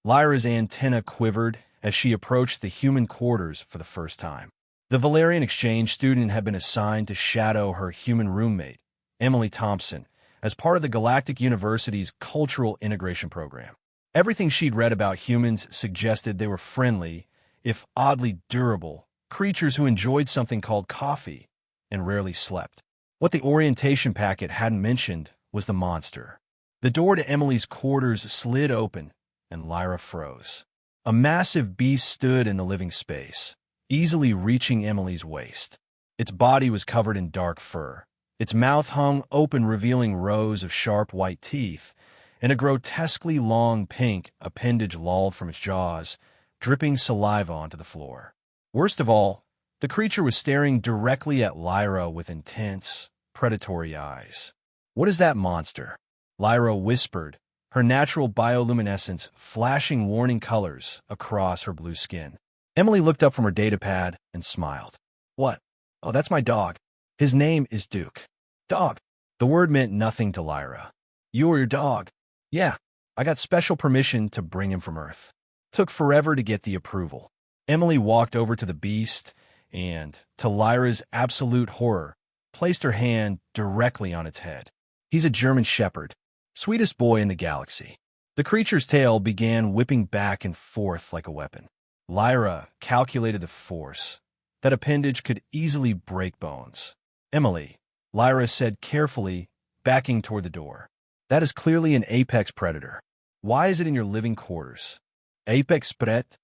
Lyra's antenna quivered as she approached the human quarters for the first time. The Valerian exchange student had been assigned to shadow her human roommate, Emily Thompson, as part of the Galactic University's Cultural Integration Program. Everything she'd read about humans suggested they were friendly, if oddly durable, creatures who enjoyed something called coffee and rarely slept. What the orientation packet hadn't mentioned was the monster. The door to Emily's quarters slid open, and Lyra froze. A massive beast stood in the living space, easily reaching Emily's waist. Its body was covered in dark fur. Its mouth hung open, revealing rows of sharp white teeth, and a grotesquely long pink appendage lolled from its jaws, dripping saliva onto the floor. Worst of all, the creature was staring directly at Lyra with intense, predatory eyes. "What is that monster?" Lyra whispered, her natural bioluminescence flashing warning colors across her blue skin. Emily looked up from her datapad and smiled. "What? Oh, that's my dog. His name is Duke." "Dog?" The word meant nothing to Lyra. "You or your dog?" "Yeah, I got special permission to bring him from Earth." Took forever to get the approval. Emily walked over to the beast and, to Lyra's absolute horror, placed her hand directly on its head. "He's a German shepherd. Sweetest boy in the galaxy." The creature's tail began whipping back and forth like a weapon. Lyra calculated the force. That appendage could easily break bones. "Emily," Lyra said carefully, backing toward the door. "That is clearly an apex predator. Why is it in your living quarters?" "Apex pret?"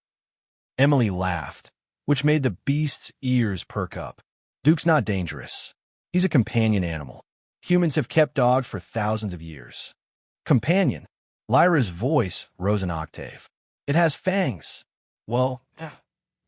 Emily laughed, which made the beast's ears perk up. "Duke's not dangerous. He's a companion animal. Humans have kept dogs for thousands of years." "Companion?" Lyra's voice rose an octave. "It has fangs." "Well,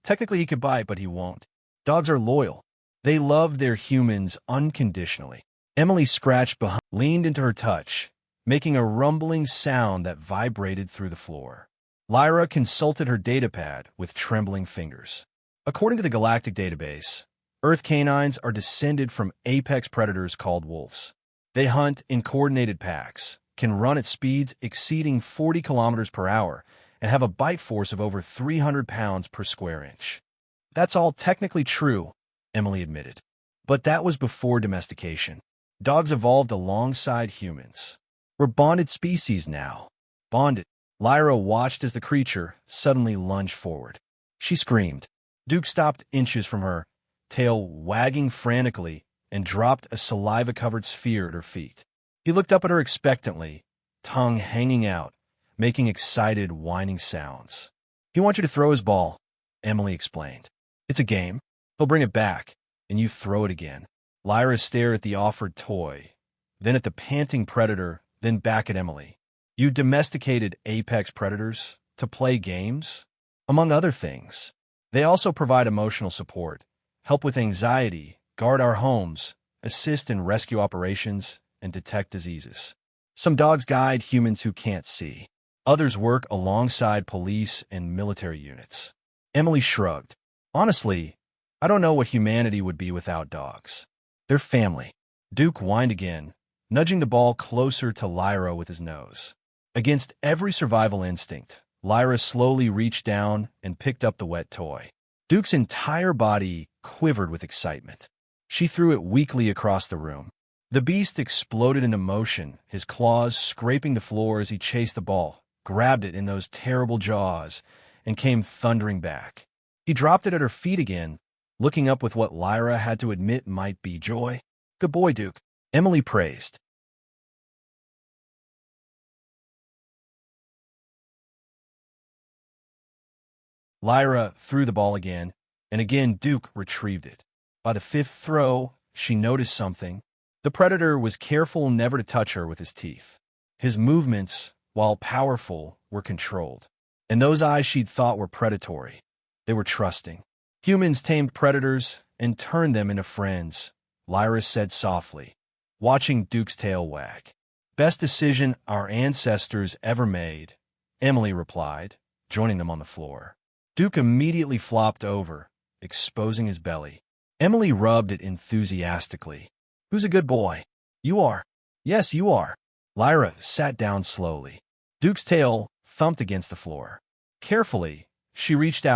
technically he could bite, but he won't. Dogs are loyal. They love their humans unconditionally." Emily scratched behind, leaned into her touch, making a rumbling sound that vibrated through the floor. Lyra consulted her datapad with trembling fingers. According to the Galactic Database, Earth canines are descended from apex predators called wolves. They hunt in coordinated packs, can run at speeds exceeding 40 kilometers per hour, and have a bite force of over 300 pounds per square inch. "That's all technically true," Emily admitted. "But that was before domestication. Dogs evolved alongside humans. We're bonded species now." "Bonded?" Lyra watched as the creature suddenly lunged forward. She screamed. Duke stopped inches from her, tail wagging frantically, and dropped a saliva-covered sphere at her feet. He looked up at her expectantly, tongue hanging out, making excited, whining sounds. "He wants you to throw his ball," Emily explained. "It's a game. He'll bring it back, and you throw it again." Lyra stared at the offered toy, then at the panting predator, then back at Emily. "You domesticated apex predators to play games?" "Among other things. They also provide emotional support, help with anxiety, guard our homes, assist in rescue operations, and detect diseases. Some dogs guide humans who can't see. Others work alongside police and military units." Emily shrugged. "Honestly, I don't know what humanity would be without dogs. They're family." Duke whined again, nudging the ball closer to Lyra with his nose. Against every survival instinct, Lyra slowly reached down and picked up the wet toy. Duke's entire body quivered with excitement. She threw it weakly across the room. The beast exploded into motion, his claws scraping the floor as he chased the ball, grabbed it in those terrible jaws, and came thundering back. He dropped it at her feet again, looking up with what Lyra had to admit might be joy. "Good boy, Duke," Emily praised. Lyra threw the ball again, and again Duke retrieved it. By the fifth throw, she noticed something. The predator was careful never to touch her with his teeth. His movements, while powerful, were controlled. And those eyes she'd thought were predatory. They were trusting. "Humans tamed predators and turned them into friends," Lyra said softly, watching Duke's tail wag. "Best decision our ancestors ever made," Emily replied, joining them on the floor. Duke immediately flopped over, exposing his belly. Emily rubbed it enthusiastically. "Who's a good boy?" "You are." "Yes, you are." Lyra sat down slowly. Duke's tail thumped against the floor. Carefully, she reached out